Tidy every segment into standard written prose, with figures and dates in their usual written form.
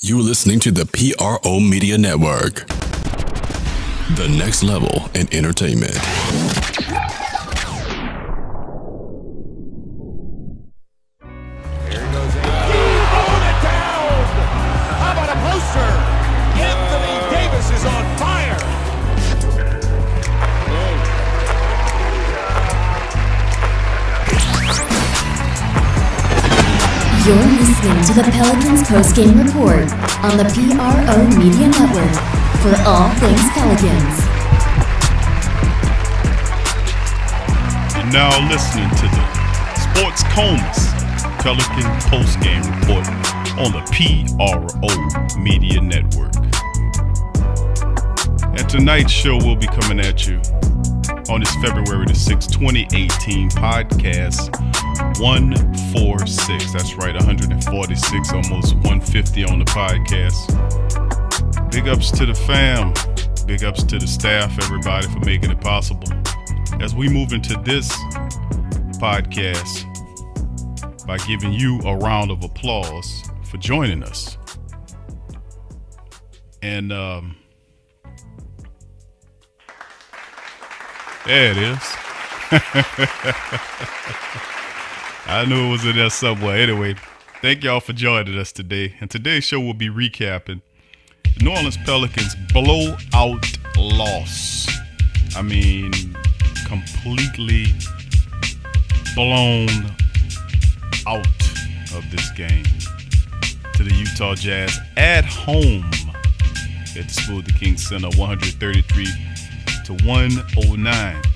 You're listening to the PRO Media Network, the next level in entertainment. Here he goes in. Throwing it down! How about a poster? Anthony Davis is on fire! You're listening to the Pelicans post-game report on the PRO Media Network for all things Pelicans. You're now listening to the Sports Comas Pelican post-game report on the PRO Media Network. And tonight's show will be coming at you on this February the 6th, 2018 podcast 146. That's right, 146, almost 150 on the podcast. Big ups to the fam. Big ups to the staff, everybody, for making it possible. As we move into this podcast by giving you a round of applause for joining us. And there it is. I knew it was in there somewhere. Anyway, thank y'all for joining us today. And today's show will be recapping the New Orleans Pelicans blowout loss. I mean, completely blown out of this game to the Utah Jazz at home at the Smoothie King Center, 133-109.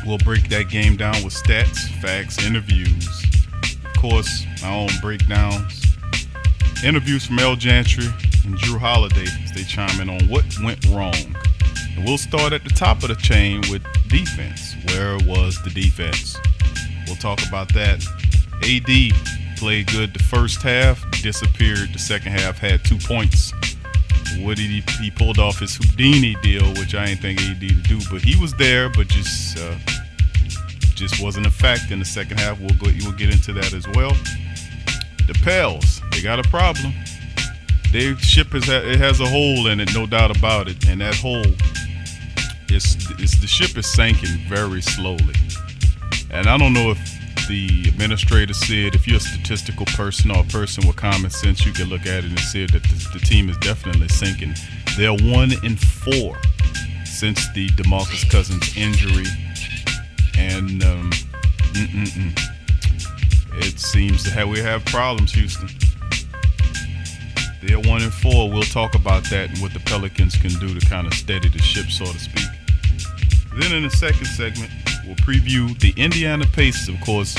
We'll break that game down with stats, facts, interviews. Of course, my own breakdowns. Interviews from Coach Gentry and Jrue Holiday as they chime in on what went wrong. And we'll start at the top of the chain with defense. Where was the defense? We'll talk about that. AD played good the first half, disappeared the second half, had 2 points. What did he pulled off his Houdini deal, which I ain't think AD to do, but he was there, but just wasn't a fact in the second half. We'll get into that as well. The Pells, they got a problem. Their ship has a hole in it, no doubt about it, and that hole is the ship is sinking very slowly. And I don't know if the administrator said, if you're a statistical person or a person with common sense, you can look at it and see that the team is definitely sinking. They're 1-4 since the DeMarcus Cousins injury, and it seems that we have problems, Houston. They're 1-4. We'll talk about that and what the Pelicans can do to kind of steady the ship, so to speak. Then in the second segment, we'll preview the Indiana Pacers. Of course,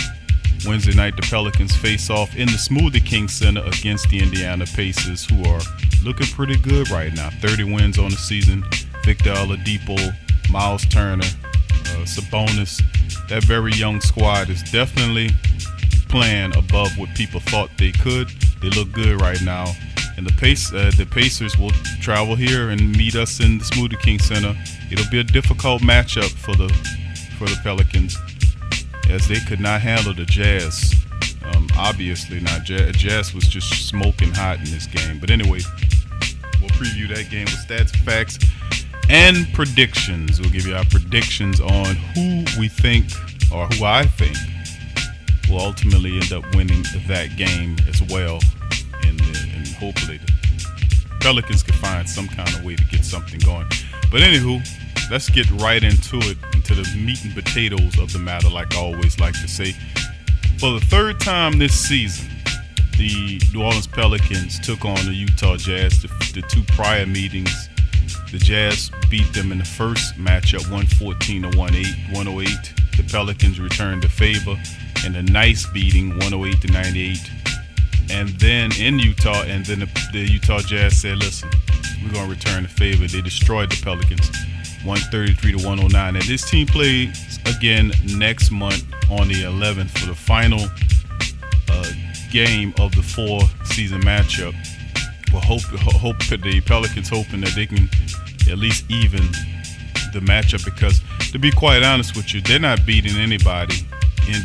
Wednesday night, the Pelicans face off in the Smoothie King Center against the Indiana Pacers, who are looking pretty good right now. 30 wins on the season. Victor Oladipo, Miles Turner, Sabonis. That very young squad is definitely playing above what people thought they could. They look good right now. And the Pacers will travel here and meet us in the Smoothie King Center. It'll be a difficult matchup for the Pelicans, as they could not handle the Jazz. Obviously not. Jazz was just smoking hot in this game. But anyway, we'll preview that game with stats, facts, and predictions. We'll give you our predictions on who we think, or who I think, will ultimately end up winning that game as well. And hopefully the Pelicans can find some kind of way to get something going. But anywho, let's get right into it, into the meat and potatoes of the matter, like I always like to say. For the third time this season, the New Orleans Pelicans took on the Utah Jazz. The two prior meetings, the Jazz beat them in the first matchup 114-108. The Pelicans returned the favor in a nice beating, 108-98. And then in Utah, and then the Utah Jazz said, listen, we're going to return the favor. They destroyed the Pelicans, 133-109. And this team plays again next month on the 11th for the final game of the four-season matchup. We'll hope the Pelicans hoping that they can at least even the matchup, because to be quite honest with you, they're not beating anybody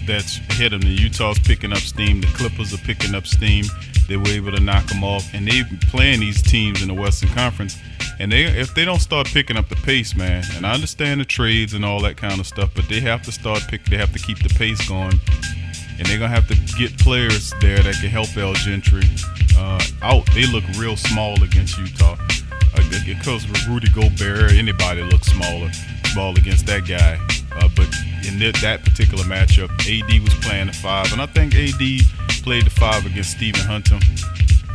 that's hit them. The Utah's picking up steam. The Clippers are picking up steam. They were able to knock them off, and they've been playing these teams in the Western Conference. And if they don't start picking up the pace, man, and I understand the trades and all that kind of stuff, but they have to they have to keep the pace going, and they're gonna have to get players there that can help El Gentry out. They look real small against Utah. Because Rudy Gobert, anybody looks small against that guy. But in that particular matchup, AD was playing the 5, and I think AD played the 5 against Stephen Hunter.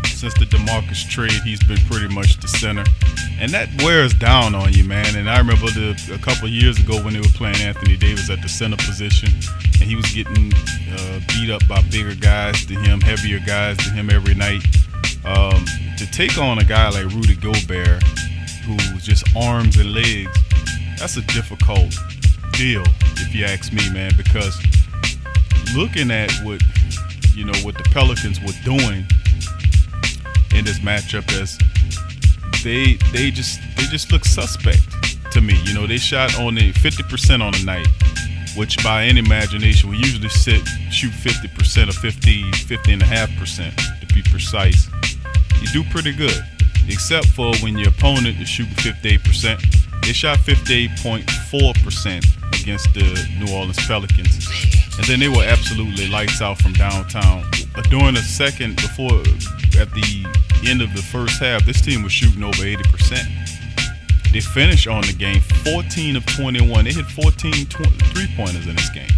Since the DeMarcus trade, he's been pretty much the center, and that wears down on you, man. And I remember a couple of years ago when they were playing Anthony Davis at the center position, and he was getting beat up by bigger guys than him, heavier guys than him every night. To take on a guy like Rudy Gobert, who's just arms and legs, that's a difficult deal, if you ask me, man. Because looking at what the Pelicans were doing in this matchup, as they just look suspect to me. They shot on 50% on the night, which by any imagination we usually shoot 50% or 50.5% to be precise. You do pretty good, except for when your opponent is shooting 58%. They shot 58.4% against the New Orleans Pelicans, and then they were absolutely lights out from downtown. During the second, at the end of the first half, this team was shooting over 80%. They finished on the game 14 of 21. They hit 14 three-pointers in this game.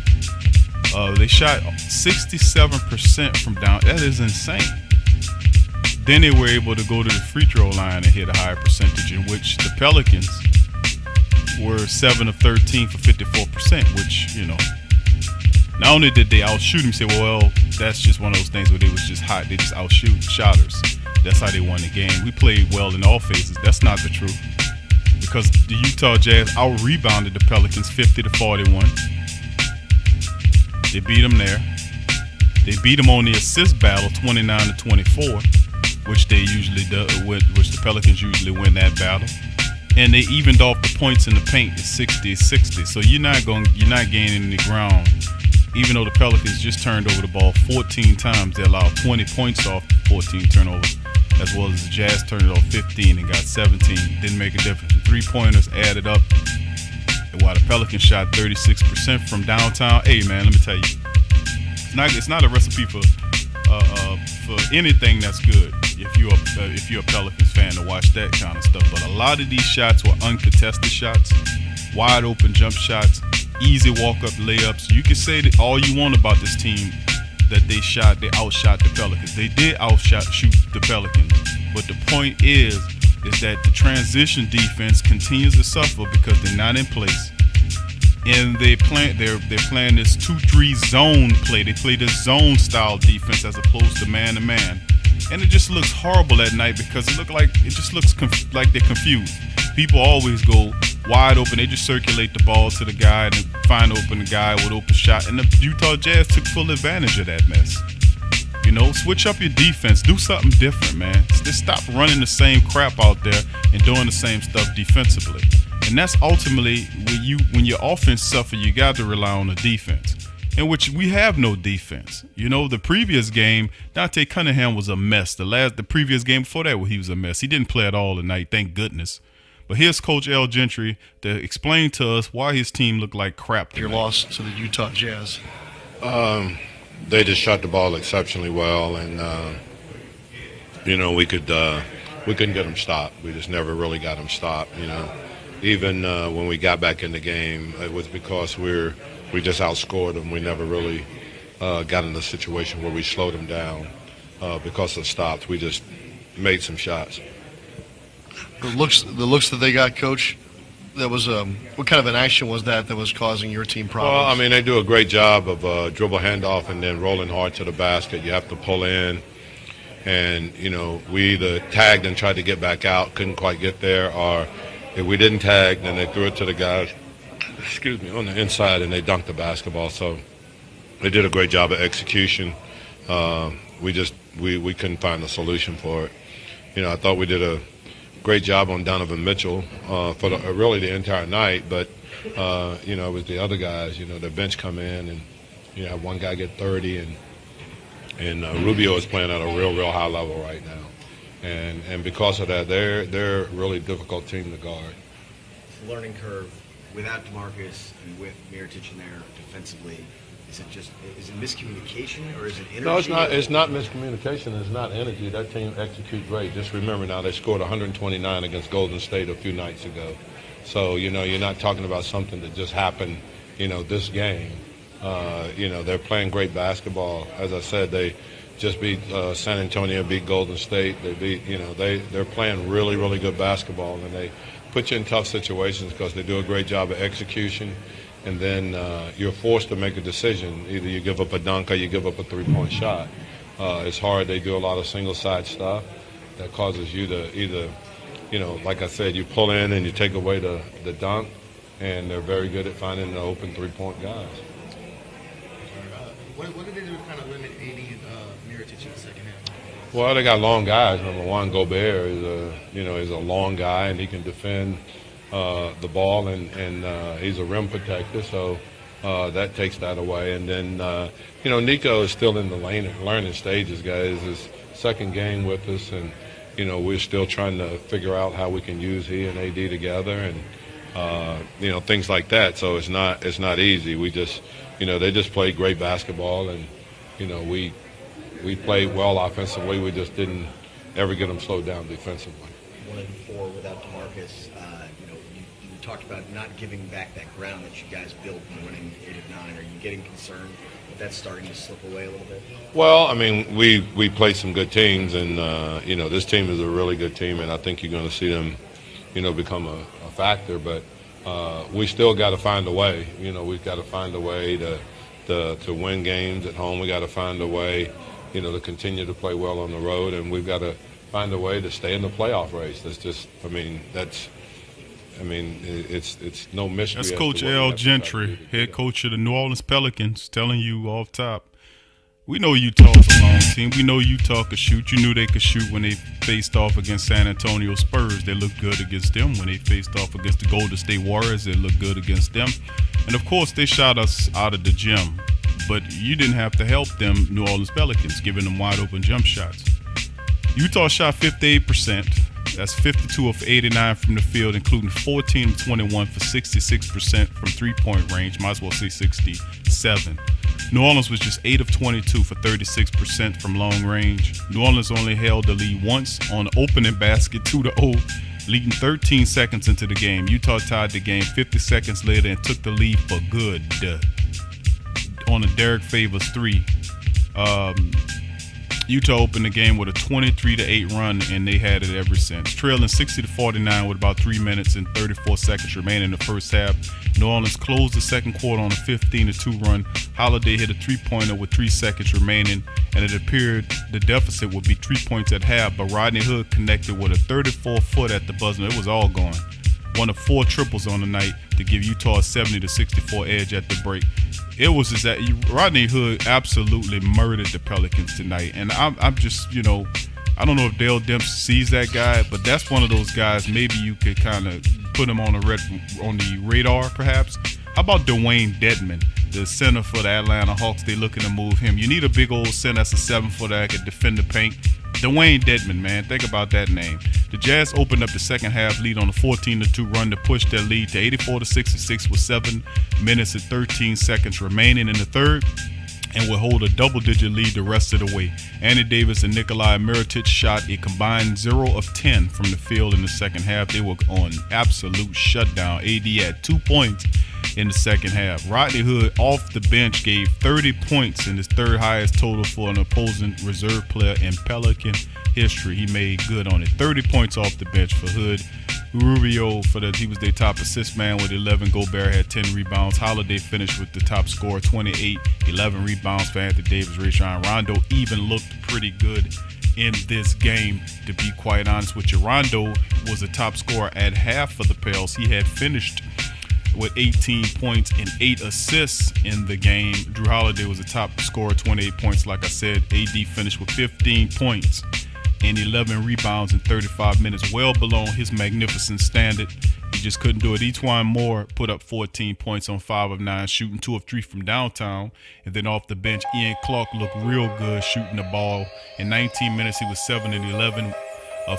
They shot 67% from down. That is insane. Then they were able to go to the free throw line and hit a higher percentage, in which the Pelicans were 7 of 13 for 54%, which, not only did they outshoot him, say, well, that's just one of those things where they was just hot. They just outshoot shotters. That's how they won the game. We played well in all phases. That's not the truth, because the Utah Jazz out-rebounded the Pelicans 50-41. They beat them there. They beat them on the assist battle 29-24, which they usually do, which the Pelicans usually win that battle. And they evened off the points in the paint at 60-60. So you're not gaining any ground. Even though the Pelicans just turned over the ball 14 times, they allowed 20 points off 14 turnovers, as well as the Jazz turned it off 15 and got 17. Didn't make a difference. The three-pointers added up. And while the Pelicans shot 36% from downtown, hey man, let me tell you, it's not a recipe for anything that's good. If you're a Pelicans fan, to watch that kind of stuff. But a lot of these shots were uncontested shots, wide open jump shots, easy walk-up layups. You can say that all you want about this team, that they outshot the Pelicans. They did shoot the Pelicans. But the point is that the transition defense continues to suffer because they're not in place. And they're playing this 2-3 zone play. They play this zone style defense as opposed to man-to-man. And it just looks horrible at night because it looks like they're confused. People always go wide open. They just circulate the ball to the guy and find the guy with open shot. And the Utah Jazz took full advantage of that mess. Switch up your defense. Do something different, man. Just stop running the same crap out there and doing the same stuff defensively. And that's ultimately when your offense suffers, you got to rely on the defense, in which we have no defense. The previous game, Dante Cunningham was a mess. The previous game before that, he was a mess. He didn't play at all tonight, thank goodness. But here's Coach El Gentry to explain to us why his team looked like crap tonight. Your loss to the Utah Jazz. They just shot the ball exceptionally well, and we couldn't get them stopped. We just never really got them stopped. Even when we got back in the game, it was because we just outscored them. We never really got in a situation where we slowed them down because of stops. We just made some shots. The looks that they got, Coach, that was what kind of an action was that was causing your team problems? Well, they do a great job of dribble handoff and then rolling hard to the basket. You have to pull in, and we either tagged and tried to get back out, couldn't quite get there, or if we didn't tag, then they threw it to the guys, on the inside, and they dunked the basketball. So they did a great job of execution. We couldn't find a solution for it. I thought we did a great job on Donovan Mitchell for really the entire night, but it was the other guys, the bench come in, and you have one guy get 30, and Rubio is playing at a real high level right now, and because of that, they're a really difficult team to guard. Learning curve without DeMarcus and with Mirotic in there defensively. Is it miscommunication or is it energy? No, it's not. It's not miscommunication. It's not energy. That team executes great. Just remember now, they scored 129 against Golden State a few nights ago. So, you're not talking about something that just happened, this game. They're playing great basketball. As I said, they just beat San Antonio, beat Golden State. They beat, they're playing really good basketball, and they put you in tough situations because they do a great job of execution. And then you're forced to make a decision. Either you give up a dunk or you give up a three-point shot. It's hard. They do a lot of single-side stuff that causes you to either, like I said, you pull in and you take away the dunk, and they're very good at finding the open three-point guys. What did they do to kind of limit AD and Mirotic in the second half? Well, they got long guys. Number one, Gobert is a long guy, and he can defend the ball, and he's a rim protector, so that takes that away. And then, Nico is still in the learning stages, guys. His second game with us, and, we're still trying to figure out how we can use he and AD together, and, things like that. So it's not easy. We just, they just played great basketball, and, we played well offensively. We just didn't ever get them slowed down defensively. 1-4 without DeMarcus. You talked about not giving back that ground that you guys built in winning 8 of 9. Are you getting concerned that that's starting to slip away a little bit? Well, I mean, we played some good teams, and this team is a really good team, and I think you're going to see them, become a factor. But we still got to find a way. We've got to find a way to win games at home. We got to find a way, to continue to play well on the road, and we've got to find a way to stay in the playoff race. It's no mystery. That's Coach L. Gentry, head coach of the New Orleans Pelicans, telling you off top. We know Utah's a long team. We know Utah could shoot. You knew they could shoot when they faced off against San Antonio Spurs. They looked good against them. When they faced off against the Golden State Warriors, they looked good against them. And, of course, they shot us out of the gym. But you didn't have to help them, New Orleans Pelicans, giving them wide-open jump shots. Utah shot 58%. That's 52 of 89 from the field, including 14 of 21 for 66% from three-point range. Might as well say 67. New Orleans was just 8 of 22 for 36% from long range. New Orleans only held the lead once on the opening basket, 2-0, leading 13 seconds into the game. Utah tied the game 50 seconds later and took the lead for good on a Derek Favors 3. Utah opened the game with a 23-8 run, and they had it ever since. Trailing 60-49 with about 3 minutes and 34 seconds remaining in the first half. New Orleans closed the second quarter on a 15-2 run. Holiday hit a three-pointer with 3 seconds remaining, and it appeared the deficit would be 3 points at half, but Rodney Hood connected with a 34-foot at the buzzer. It was all gone. One of 4 triples on the night to give Utah a 70-64 edge at the break. It was just that Rodney Hood absolutely murdered the Pelicans tonight. And I'm just, I don't know if Dale Dempsey sees that guy, but that's one of those guys maybe you could kind of put him on the radar perhaps. How about Dwayne Dedmon, the center for the Atlanta Hawks? They looking to move him. You need a big old center that's a 7-footer that can defend the paint. Dwayne Dedmon, man, think about that name. The Jazz opened up the second half lead on a 14-2 run to push their lead to 84-66 with 7 minutes and 13 seconds remaining in the third, and will hold a double-digit lead the rest of the way. Andy Davis and Nikolai Mirotic shot a combined 0 of 10 from the field in the second half. They were on absolute shutdown. AD had 2 points in the second half. Rodney Hood off the bench gave 30 points in his third highest total for an opposing reserve player in Pelican history. He made good on it. 30 points off the bench for Hood. Rubio, he was their top assist man with 11. Gobert had 10 rebounds. Holiday finished with the top score, 28, 11 rebounds for Anthony Davis. Rajon Rondo even looked pretty good in this game, to be quite honest with you. Rondo was a top scorer at half for the Pells. He had finished with 18 points and 8 assists in the game. Jrue Holiday was a top scorer, 28 points. Like I said, AD finished with 15 points and 11 rebounds in 35 minutes, well below his magnificent standard. He just couldn't do it. E'Twaun Moore put up 14 points on 5 of 9, shooting 2 of 3 from downtown. And then off the bench, Ian Clark looked real good shooting the ball. In 19 minutes, he was 7 and 11.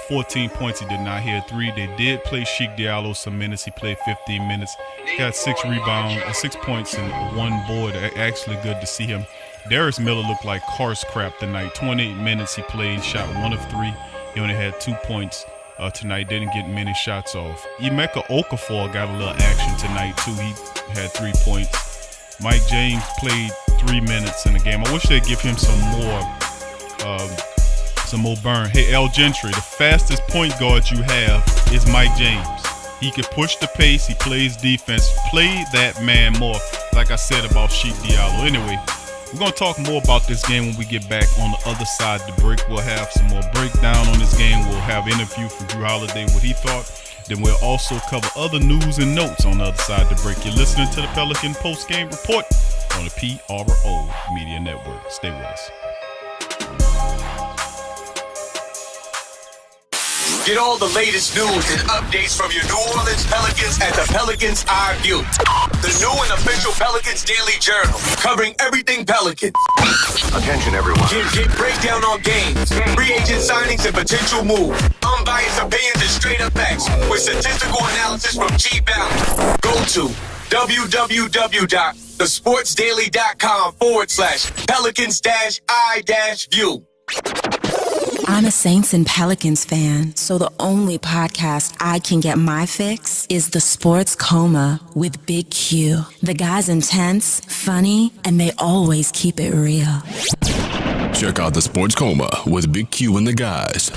14 points, he did not hit a 3. They did play Sheik Diallo some minutes. He played 15 minutes. Got 6 rebounds, 6 points and 1 board. Actually good to see him. Darius Miller looked like horse crap tonight. 28 minutes he played, shot 1 of 3. He only had 2 points tonight. Didn't get many shots off. Emeka Okafor got a little action tonight too. He had 3 points. Mike James played 3 minutes in the game. I wish they'd give him some more burn. Hey, Al Gentry, the fastest point guard you have is Mike James. He can push the pace. He plays defense. Play that man more, like I said about Sheik Diallo. Anyway, we're going to talk more about this game when we get back on the other side of the break. We'll have some more breakdown on this game. We'll have interview from Jrue Holiday, what he thought. Then we'll also cover other news and notes on the other side of the break. You're listening to the Pelican Post-Game Report on the PRO Media Network. Stay with us. Get all the latest news and updates from your New Orleans Pelicans at the Pelicans Eye View, the new and official Pelicans Daily Journal, covering everything Pelicans. Attention, everyone. Get breakdown on games, free agent signings and potential moves, unbiased opinions and straight up facts with statistical analysis from G Balance. Go to www.thesportsdaily.com/Pelicans-I-View. I'm a Saints and Pelicans fan, so the only podcast I can get my fix is The Sports Coma with Big Q. The guy's intense, funny, and they always keep it real. Check out The Sports Coma with Big Q and the guys.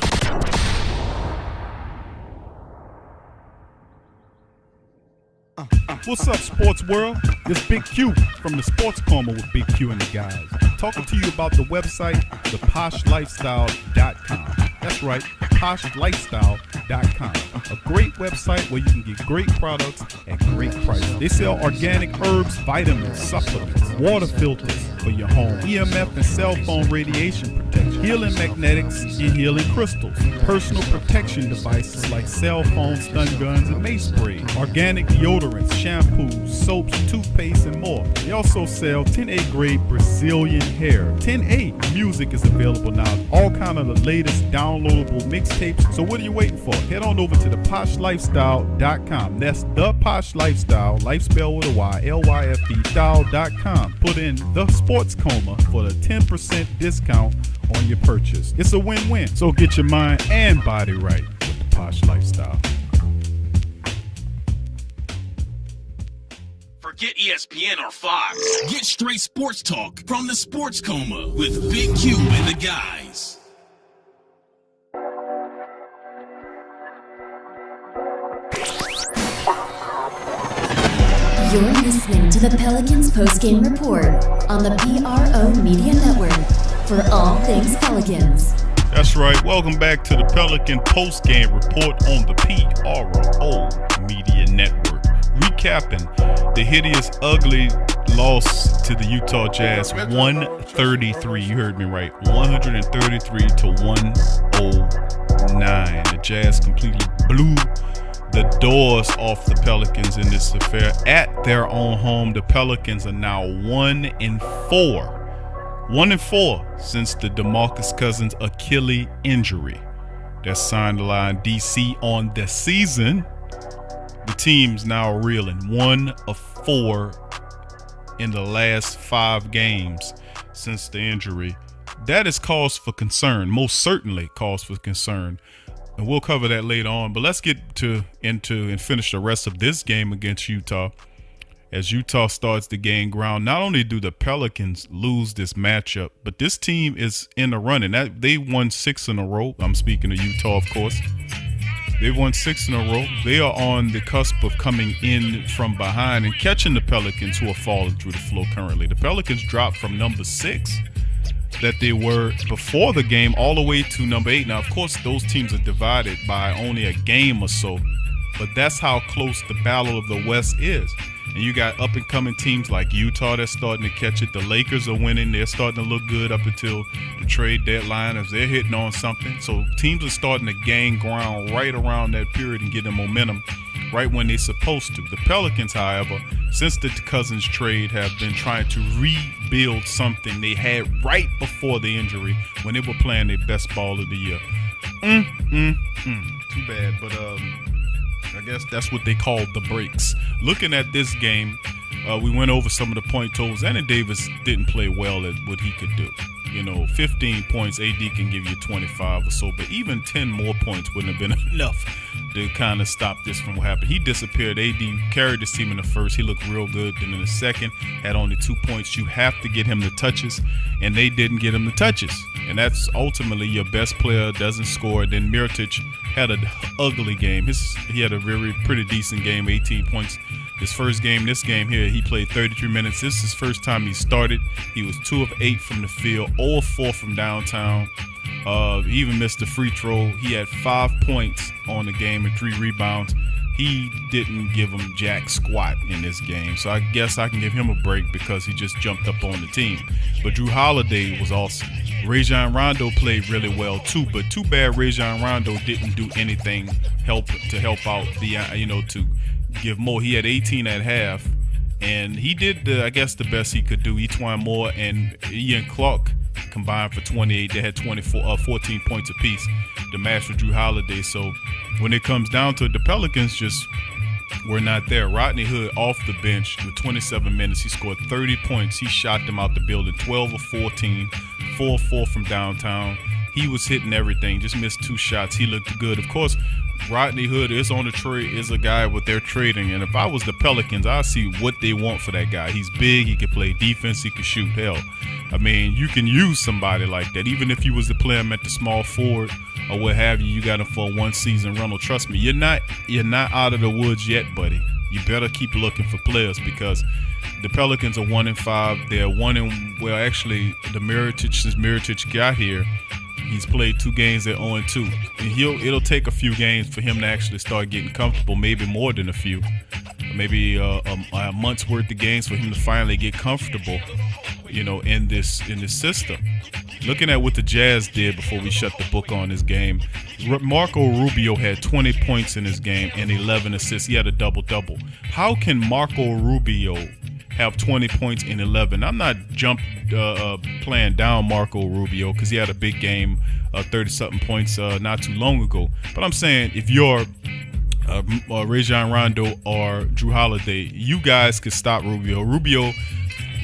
What's up, sports world? It's Big Q from the Sports Coma with Big Q and the guys. Talking to you about the website, theposhlifestyle.com. That's right, poshlifestyle.com. A great website where you can get great products at great prices. They sell organic herbs, vitamins, supplements, water filters for your home, EMF and cell phone radiation protection, healing magnetics and healing crystals, personal protection devices like cell phones, stun guns, and mace sprays, organic deodorants, shampoos, soaps, toothpaste, and more. They also sell 10A grade Brazilian hair. 10A music is available now. All kind of the latest downloadable mixtapes. So what are you waiting for? Head on over to the poshlifestyle.com. That's the Posh Lifestyle, life spelled with a Y, LYFE, style.com. Put in the Sports Coma for the 10% discount on your purchase. It's a win-win. So get your mind and body right with the Posh Lifestyle. Forget ESPN or Fox. Get straight sports talk from the Sports Coma with Big Q and the guys. You're listening to the Pelicans Post-Game Report on the PRO Media Network for all things Pelicans. That's right. Welcome back to the Pelican Post-Game Report on the PRO Media Network. Recapping the hideous, ugly loss to the Utah Jazz, 133. You heard me right. 133 to 109. The Jazz completely blew the doors off the Pelicans in this affair at their own home. The Pelicans are now 1-4. 1-4 since the DeMarcus Cousins Achilles injury that sidelined DC on the season. The team's now reeling 1-4 in the last 5 games since the injury. That is cause for concern, most certainly cause for concern. And we'll cover that later on. But let's get into and finish the rest of this game against Utah. As Utah starts to gain ground, not only do the Pelicans lose this matchup, but this team is in the running. They won 6 in a row. I'm speaking of Utah, of course. They've won 6 in a row. They are on the cusp of coming in from behind and catching the Pelicans, who are falling through the floor currently. The Pelicans dropped from number 6 that they were before the game all the way to number 8. Now, of course, those teams are divided by only a game or so, but that's how close the Battle of the West is. And you got up-and-coming teams like Utah that's starting to catch it. The Lakers are winning. They're starting to look good up until the trade deadline as they're hitting on something. So teams are starting to gain ground right around that period and getting momentum right when they're supposed to. The Pelicans, however, since the Cousins trade, have been trying to rebuild something they had right before the injury when they were playing their best ball of the year. Too bad, but I guess that's what they call the breaks. Looking at this game, we went over some of the point totals. Anthony Davis didn't play well at what he could do. 15 points, AD can give you 25 or so, but even 10 more points wouldn't have been enough to kind of stop this from what happened. He disappeared. AD carried this team in the first. He looked real good. Then in the second, had only 2 points. You have to get him the touches, and they didn't get him the touches. And that's ultimately your best player doesn't score. Then Mirotic had an ugly game. He had a pretty decent game, 18 points. His first game, this game here, he played 33 minutes. This is his first time he started. He was 2 of 8 from the field, 0 of 4 from downtown. He even missed a free throw. He had 5 points on the game and 3 rebounds. He didn't give him jack squat in this game. So I guess I can give him a break because he just jumped up on the team. But Jrue Holiday was awesome. Rajon Rondo played really well too, but too bad Rajon Rondo didn't do anything to help out to give more. He had 18 at half, and he did I guess the best he could do. Etwan Moore and Ian Clark combined for 28. They had 14 points apiece to match with Jrue Holiday. So when it comes down to it, the Pelicans just were not there. Rodney Hood off the bench with 27 minutes. He scored 30 points. He shot them out the building, 12 of 14, 4 of 4 from downtown. He was hitting everything, just missed 2 shots. He looked good. Of course, Rodney Hood is on the trade, is a guy what they're trading. And if I was the Pelicans, I'd see what they want for that guy. He's big. He can play defense. He can shoot. Hell, I mean, you can use somebody like that. Even if you was to play him at the small forward or what have you, you got him for a 1-season rental. Trust me, you're not out of the woods yet, buddy. You better keep looking for players because the Pelicans are 1-5. They're actually, since Mirotic got here, he's played 2 games at 0-2. And it'll take a few games for him to actually start getting comfortable, maybe more than a few. Maybe a month's worth of games for him to finally get comfortable, in this system. Looking at what the Jazz did before we shut the book on this game, Marco Rubio had 20 points in this game and 11 assists. He had a double-double. How can Marco Rubio have 20 points in 11? I'm not playing down Marco Rubio because he had a big game, 30-something points not too long ago. But I'm saying if you're Rajon Rondo or Jrue Holiday, you guys could stop Rubio. Rubio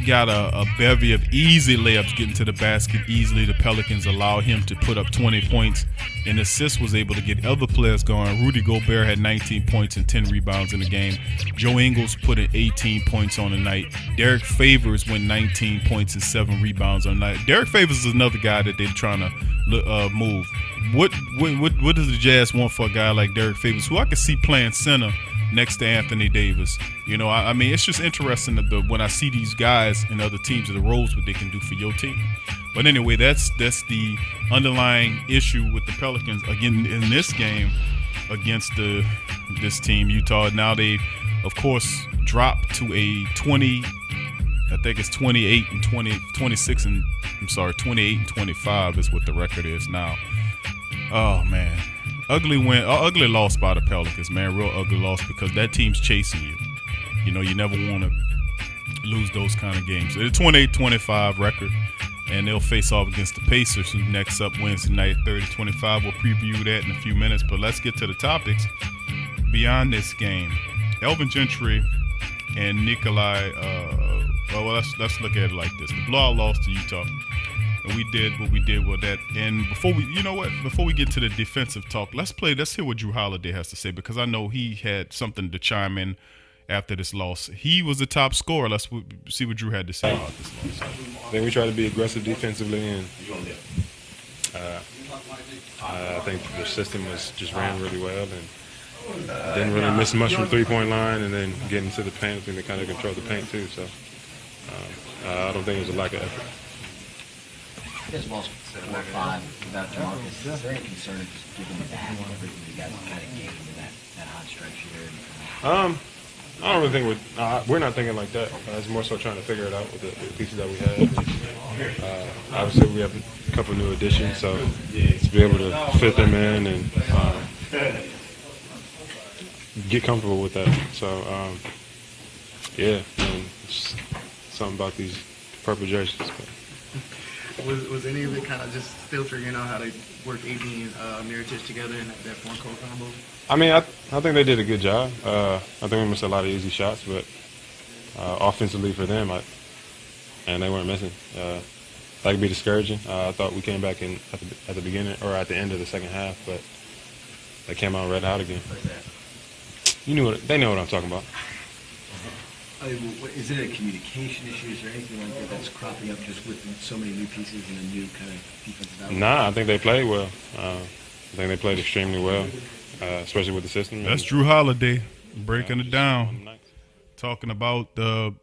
got a bevy of easy layups getting to the basket easily. The Pelicans allowed him to put up 20 points, and assists was able to get other players going. Rudy Gobert had 19 points and 10 rebounds in the game. Joe Ingles put in 18 points on the night. Derek Favors went 19 points and 7 rebounds on the night. Derek Favors is another guy that they're trying to move. What does the Jazz want for a guy like Derek Favors, who I could see playing center next to Anthony Davis? I mean, it's just interesting when I see these guys in other teams of the roles what they can do for your team. But anyway, that's the underlying issue with the Pelicans again in this game against this team, Utah. Now they, of course, dropped to a 28 and 25 is what the record is now. Oh man, ugly loss by the Pelicans, man. Real ugly loss because that team's chasing you. You never want to lose those kind of games. It's a 28-25 record, and they'll face off against the Pacers, who next up Wednesday night, 30-25. We'll preview that in a few minutes, but let's get to the topics beyond this game. Elvin Gentry and Nikolai. Let's look at it like this: the blowout loss to Utah. And we did what we did with that. And before we get to the defensive talk, let's hear what Jrue Holiday has to say, because I know he had something to chime in after this loss. He was the top scorer. Let's see what Jrue had to say about this loss. I think we tried to be aggressive defensively, and I think the system just ran really well and didn't really miss much from the three-point line, and then getting to the paint. I think they kind of controlled the paint too. So I don't think it was a lack of effort. You guys lost 4-5 without DeMarcus. Is there any concern of given that everything you guys kind of gained in that hot stretch here? I don't really think we're not thinking like that. It's more so trying to figure it out with the pieces that we have. Obviously, we have a couple new additions, so to be able to fit them in and get comfortable with that. So, yeah, and just something about these purple jerseys. Was any of it kind of just still figuring out how to work AD and Mirotic together in that front court combo? I mean, I think they did a good job. I think we missed a lot of easy shots, but offensively for them, and they weren't missing. That could be discouraging. I thought we came back in at the beginning or at the end of the second half, but they came out red hot again. They know what I'm talking about. Is it a communication issue? Is there anything like that that's cropping up just with so many new pieces and a new kind of defensive outlook? Nah, I think they played well. I think they played extremely well, especially with the system. That's Jrue Holiday breaking it down, talking about the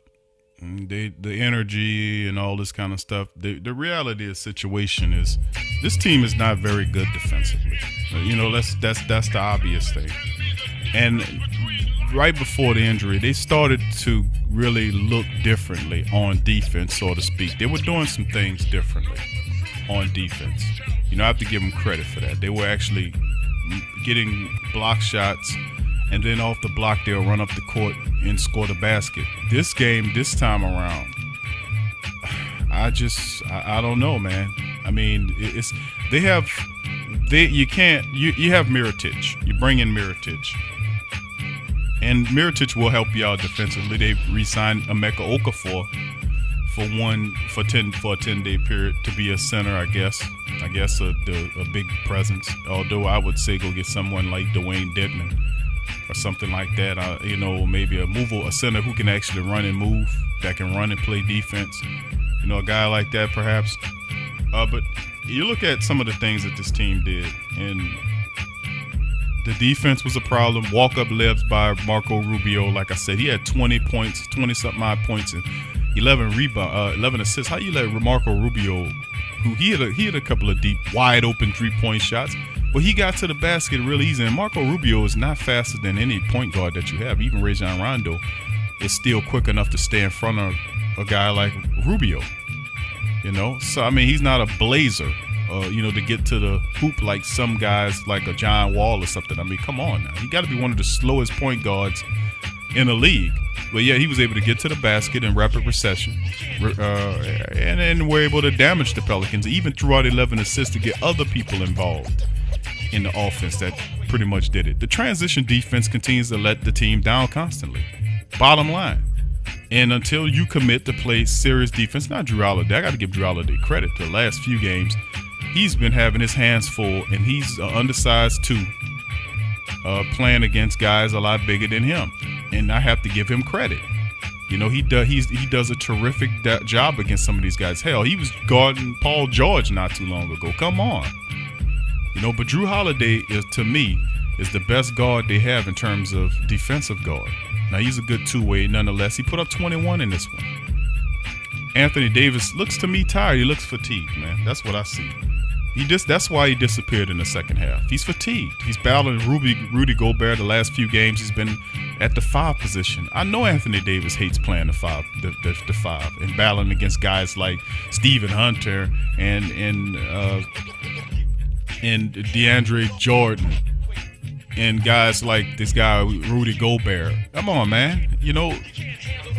energy and all this kind of stuff. The reality of the situation is this team is not very good defensively. That's the obvious thing. And right before the injury, they started to really look differently on defense, so to speak. They were doing some things differently on defense. I have to give them credit for that. They were actually getting block shots, and then off the block, they'll run up the court and score the basket. This game, this time around, I don't know, man. I mean, you have Mirotic. You bring in Mirotic. And Mirotic will help you out defensively. They re-signed Emeka Okafor for a 10-day period to be a center, I guess a big presence. Although I would say go get someone like Dwayne Dedman or something like that. Maybe a center who can actually run and move, that can run and play defense. A guy like that perhaps. But you look at some of the things that this team did, and the defense was a problem. Walk-up layups by Marco Rubio. Like I said, he had 20 points, 20-something odd points, and 11 assists. How you let Marco Rubio, who he had a couple of deep, wide-open three-point shots, but he got to the basket really easy. And Marco Rubio is not faster than any point guard that you have. Even Rajon Rondo is still quick enough to stay in front of a guy like Rubio. So I mean, he's not a blazer. To get to the hoop like some guys like a John Wall or something. I mean, come on now. He got to be one of the slowest point guards in the league. But, yeah, he was able to get to the basket in rapid recession and were able to damage the Pelicans, even threw out 11 assists to get other people involved in the offense that pretty much did it. The transition defense continues to let the team down constantly. Bottom line. And until you commit to play serious defense, not Jrue Holiday. I got to give Jrue Holiday credit. The last few games, he's been having his hands full, and he's undersized too, playing against guys a lot bigger than him. And I have to give him credit. He does a terrific job against some of these guys. Hell, he was guarding Paul George not too long ago. Come on. But Jrue Holiday to me is the best guard they have in terms of defensive guard. Now, he's a good two-way nonetheless. He put up 21 in this one. Anthony Davis looks to me tired. He looks fatigued, man. That's what I see. That's why he disappeared in the second half. He's fatigued. He's battling Rudy Gobert the last few games. He's been at the 5 position. I know Anthony Davis hates playing the 5 and battling against guys like Stephen Hunter and DeAndre Jordan and guys like this guy Rudy Gobert. Come on, man.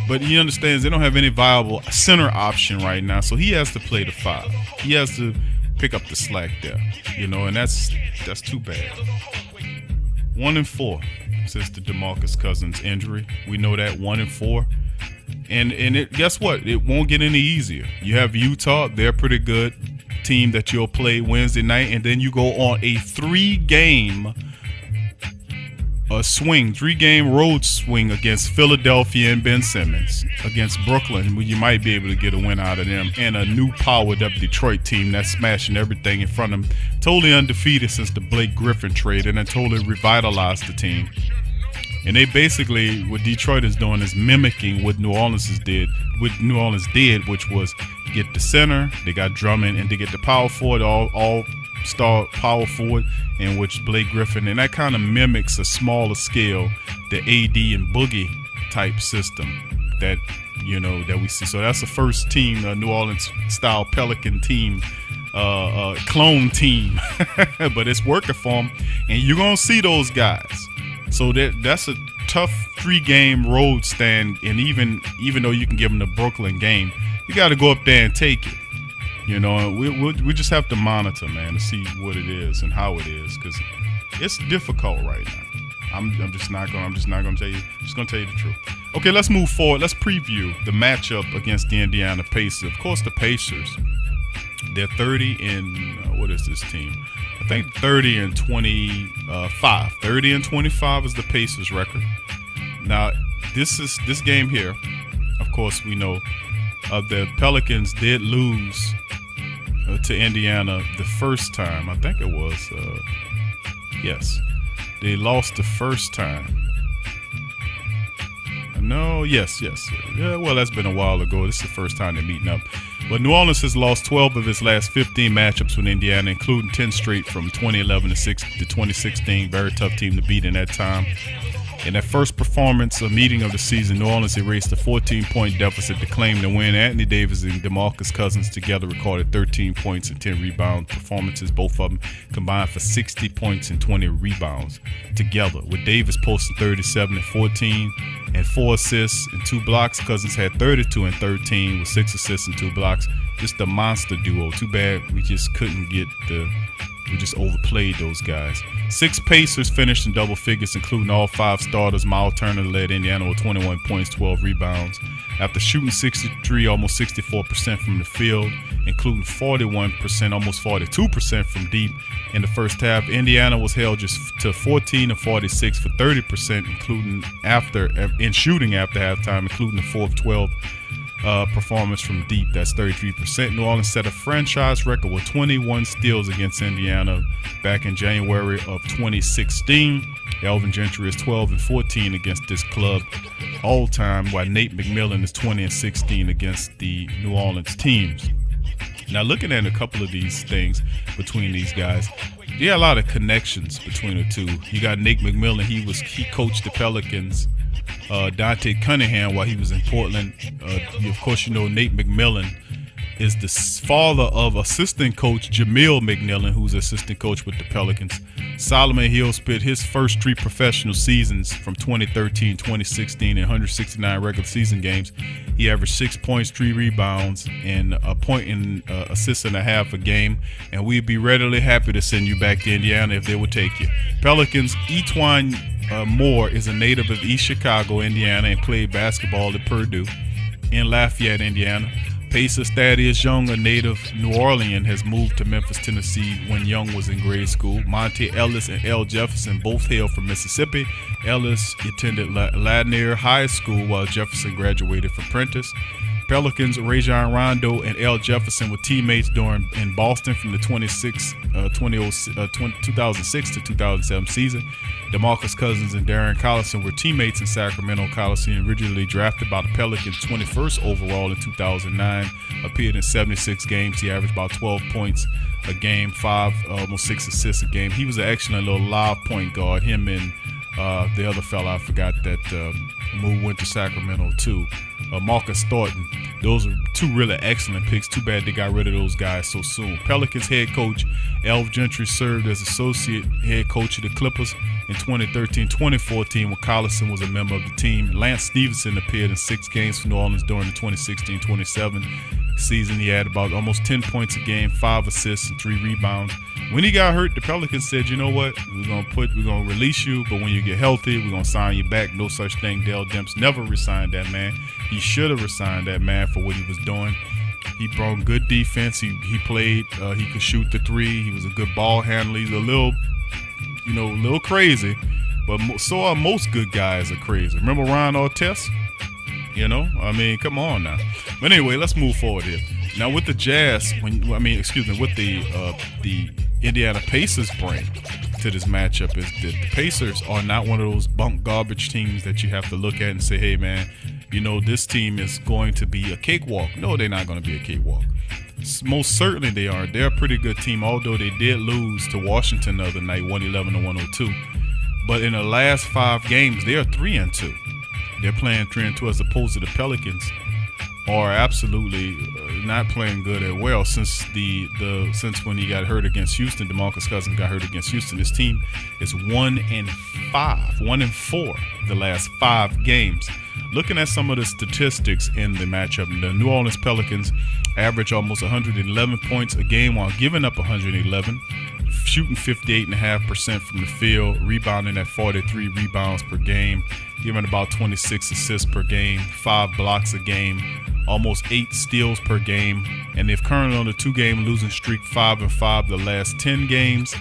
But he understands they don't have any viable center option right now, so he has to play the 5. He has to pick up the slack there, and that's too bad. 1-4 since the DeMarcus Cousins injury. We know that 1-4, and guess what? It won't get any easier. You have Utah; they're pretty good team that you'll play Wednesday night, and then you go on a 3-game road swing against Philadelphia and Ben Simmons, against Brooklyn, where you might be able to get a win out of them, and a new powered up Detroit team that's smashing everything in front of them, totally undefeated since the Blake Griffin trade, and then totally revitalized the team. And they basically, what Detroit is doing is mimicking what New Orleans did, which was get the center, they got Drummond, and they get the power forward, all-star power forward, in which Blake Griffin, and that kind of mimics a smaller scale the AD and Boogie type system that we see. So that's the first team, New Orleans style Pelican team, clone team, but it's working for them, and you're gonna see those guys. So that's a tough 3-game road stand, and even though you can give them the Brooklyn game, you got to go up there and take it. We just have to monitor, man, to see what it is and how it is, because it's difficult right now. I'm just not gonna tell you. Just gonna tell you the truth. Okay, let's move forward. Let's preview the matchup against the Indiana Pacers. Of course, the Pacers. They're 30 and what is this team? I think 30 and 25. 30 and 25 is the Pacers record. Now, this game here. Of course, we know the Pelicans did lose to Indiana the first time. I think it was yes. They lost the first time. No, yes. Yeah, well, that's been a while ago. This is the first time they're meeting up. But New Orleans has lost 12 of its last 15 matchups with Indiana, including 10 straight from 2011 to 2016. Very tough team to beat in that time. In their first performance, a meeting of the season, New Orleans erased a 14-point deficit to claim the win. Anthony Davis and DeMarcus Cousins together recorded 13 points and 10 rebound performances. Both of them combined for 60 points and 20 rebounds together, with Davis posting 37 and 14 and 4 assists and 2 blocks. Cousins had 32 and 13 with 6 assists and 2 blocks. Just a monster duo. Too bad we just couldn't get we just overplayed those guys. 6 Pacers finished in double figures, including all 5 starters. Miles Turner led Indiana with 21 points, 12 rebounds. After shooting 63, almost 64% from the field, including 41%, almost 42% from deep in the first half, Indiana was held just to 14 and 46 for 30%, including in shooting after halftime, including the 4-12 performance from deep. That's 33%. New Orleans set a franchise record with 21 steals against Indiana back in January of 2016. Alvin Gentry is 12 and 14 against this club all time, while Nate McMillan is 20 and 16 against the New Orleans teams. Now, looking at a couple of these things between these guys, there are a lot of connections between the two. You got Nate McMillan. He coached the Pelicans. Dante Cunningham while he was in Portland. Of course, Nate McMillan is the father of assistant coach Jamil McMillan, who's assistant coach with the Pelicans. Solomon Hill spent his first 3 professional seasons from 2013, 2016 in 169 regular season games. He averaged 6 points, 3 rebounds, and a point and assist and a half a game. And we'd be readily happy to send you back to Indiana if they would take you. Pelicans, Etwan Moore is a native of East Chicago, Indiana, and played basketball at Purdue in Lafayette, Indiana. Pacers Thaddeus Young, a native New Orleans, has moved to Memphis, Tennessee when Young was in grade school. Monte Ellis and L. Jefferson both hail from Mississippi. Ellis attended Lanier High School while Jefferson graduated from Prentice. Pelicans, Rajon Rondo and L. Jefferson were teammates in Boston from the 2006 to 2007 season. DeMarcus Cousins and Darren Collison were teammates in Sacramento. Collison, originally drafted by the Pelicans 21st overall in 2009, appeared in 76 games. He averaged about 12 points a game, almost 6 assists a game. He was an excellent little live point guard. Him and the other fella, I forgot that went to Sacramento too. Marcus Thornton. Those are 2 really excellent picks. Too bad they got rid of those guys so soon. Pelicans head coach Alvin Gentry served as associate head coach of the Clippers in 2013-2014 when Collison was a member of the team. Lance Stevenson appeared in 6 games for New Orleans during the 2016-27 season. He had about almost 10 points a game, 5 assists, and 3 rebounds. When he got hurt, the Pelicans said, you know what, we're gonna release you, but when you get healthy, we're gonna sign you back. No such thing. Dell Demps never resigned that man. He should have resigned that man for what he was doing. He brought good defense. He played. He could shoot the 3. He was a good ball handler. He's a little crazy, but so are most good guys are crazy. Remember Ron Artest? Come on now. But anyway, let's move forward here. Now with the Jazz, what the Indiana Pacers bring to this matchup is that the Pacers are not one of those bunk garbage teams that you have to look at and say, hey man, this team is going to be a cakewalk. No, they're not going to be a cakewalk. Most certainly they aren't. They're a pretty good team, although they did lose to Washington the other night, 111-102. But in the last 5 games, they are 3-2. they're playing 3-2 as opposed to the Pelicans are absolutely not playing good at well since since when he got hurt against Houston. DeMarcus Cousins got hurt against Houston. This team is 1-4 the last 5 games. Looking at some of the statistics in the matchup, the New Orleans Pelicans average almost 111 points a game while giving up 111, shooting 58.5% from the field, rebounding at 43 rebounds per game, giving about 26 assists per game, 5 blocks a game, almost 8 steals per game, and they've currently on a 2-game losing streak, 5-5 the last 10 games.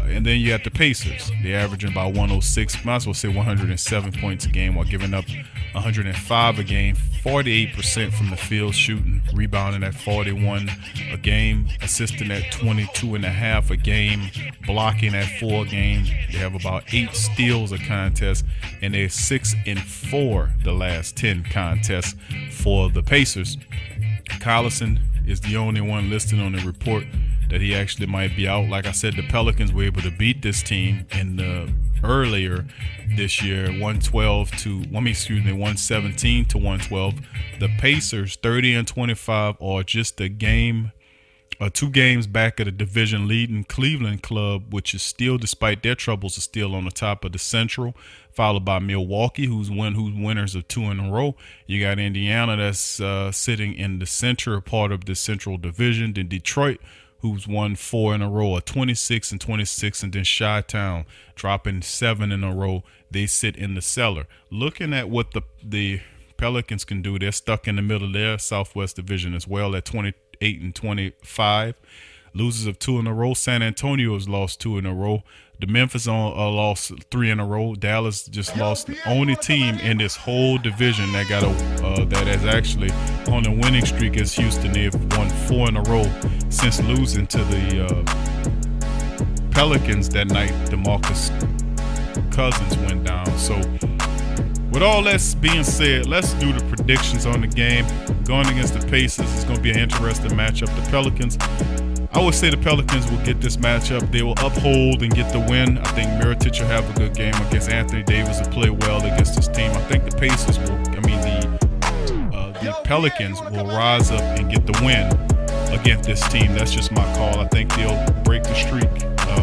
And then you got the Pacers. They're averaging about 106, might as well say 107 points a game while giving up 105 a game, 48% from the field shooting, rebounding at 41 a game, assisting at 22.5 a game, blocking at 4 a game. They have about 8 steals a contest, and they're 6-4 the last 10 contests for the Pacers. Collison is the only one listed on the report that he actually might be out. Like I said, the Pelicans were able to beat this team earlier this year, 117 to 112. The Pacers, 30-25, are just a game, 2 games back of the division leading Cleveland club, which is still, despite their troubles, is still on the top of the Central, followed by Milwaukee, who's winners of 2 in a row. You got Indiana that's sitting in the center part of the Central Division. Then Detroit, who's won 4 in a row, 26-26, and then Chi-Town dropping 7 in a row. They sit in the cellar. Looking at what the Pelicans can do, they're stuck in the middle of their Southwest Division as well at 28-25. Losers of 2 in a row. San Antonio has lost 2 in a row. The Memphis lost 3 in a row. Dallas just lost. The only team in this whole division that got that is actually on a winning streak is Houston. They've won 4 in a row since losing to the Pelicans that night. DeMarcus Cousins went down. So with all that being said, let's do the predictions on the game. Going against the Pacers is going to be an interesting matchup. The Pelicans, I would say the Pelicans will get this matchup. They will uphold and get the win. I think Mirotic will have a good game against Anthony Davis will play well against this team. I think the Pacers will, the Pelicans will rise up and get the win against this team. That's just my call. I think they'll break the streak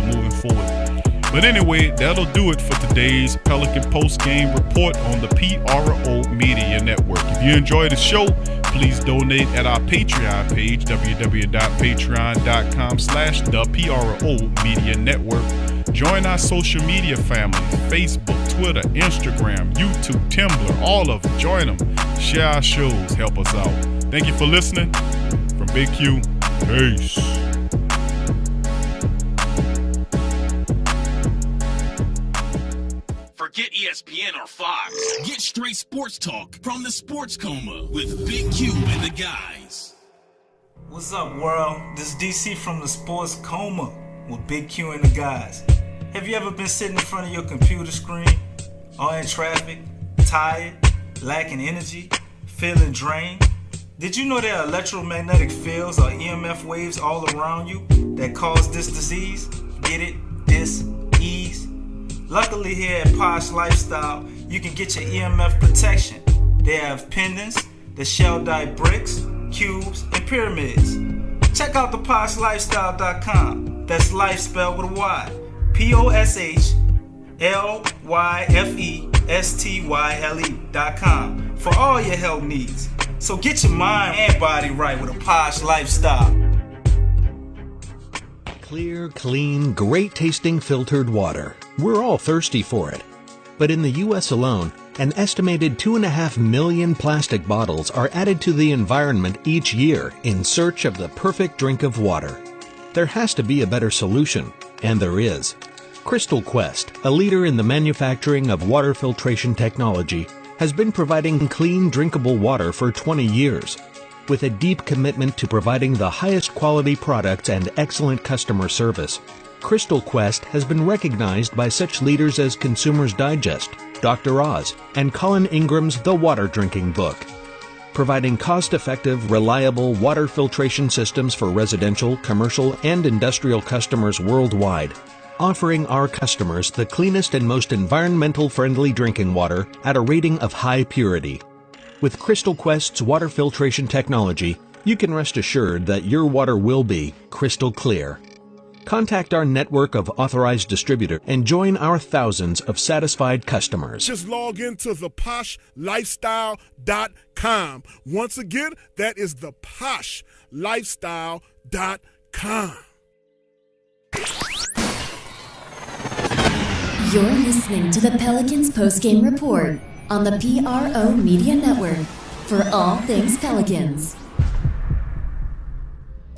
moving forward. But anyway, that'll do it for today's Pelican post-game report on the PRO Media Network. If you enjoyed the show, please donate at our Patreon page, www.patreon.com/the PRO Media Network. Join our social media family, Facebook, Twitter, Instagram, YouTube, Tumblr, all of them. Join them. Share our shows. Help us out. Thank you for listening. From Big Q, peace. Forget ESPN or Fox. Get straight sports talk from the Sports Coma with Big Q and the guys. What's up, world? This is DC from the Sports Coma with Big Q and the guys. Have you ever been sitting in front of your computer screen, or in traffic, tired, lacking energy, feeling drained? Did you know there are electromagnetic fields or EMF waves all around you that cause this disease? Get it? Dis-ease? Luckily here at Posh Lifestyle, you can get your EMF protection. They have pendants, the shell-dyed bricks, cubes, and pyramids. Check out the PoshLifestyle.com. That's life spelled with a Y. PoshLifestyle.com for all your health needs. So get your mind and body right with a Posh Lifestyle. Clear, clean, great-tasting filtered water. We're all thirsty for it. But in the U.S. alone, an estimated 2.5 million plastic bottles are added to the environment each year in search of the perfect drink of water. There has to be a better solution, and there is. Crystal Quest, a leader in the manufacturing of water filtration technology, has been providing clean, drinkable water for 20 years. With a deep commitment to providing the highest quality products and excellent customer service, Crystal Quest has been recognized by such leaders as Consumers Digest, Dr. Oz, and Colin Ingram's The Water Drinking Book. Providing cost-effective, reliable water filtration systems for residential, commercial, and industrial customers worldwide, offering our customers the cleanest and most environmental-friendly drinking water at a rating of high purity. With Crystal Quest's water filtration technology, you can rest assured that your water will be crystal clear. Contact our network of authorized distributors and join our thousands of satisfied customers. Just log into theposhlifestyle.com. Once again, that is theposhlifestyle.com. You're listening to the Pelicans postgame report on the PRO Media Network for all things Pelicans.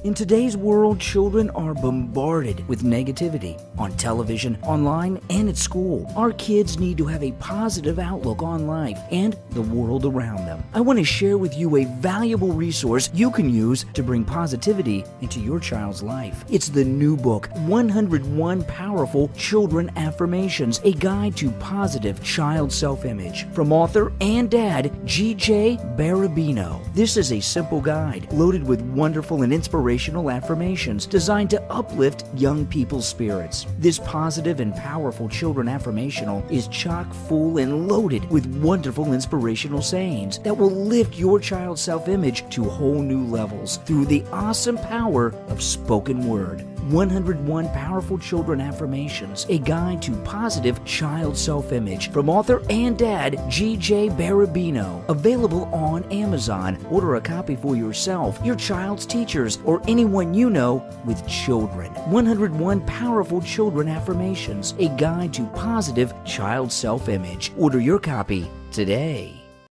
In today's world, children are bombarded with negativity on television, online, and at school. Our kids need to have a positive outlook on life and the world around them. I want to share with you a valuable resource you can use to bring positivity into your child's life. It's the new book, 101 Powerful Children Affirmations, a guide to positive child self-image, from author and dad, G.J. Barabino. This is a simple guide loaded with wonderful and inspirational affirmations designed to uplift young people's spirits. This positive and powerful children affirmational is chock full and loaded with wonderful inspirational sayings that will lift your child's self-image to whole new levels through the awesome power of spoken word. 101 Powerful Children Affirmations, a guide to positive child self-image, from author and dad G.J. Barabino. Available on Amazon. Order a copy for yourself, your child's teachers, or anyone you know with children. 101 Powerful Children Affirmations, a guide to positive child self-image. Order your copy today.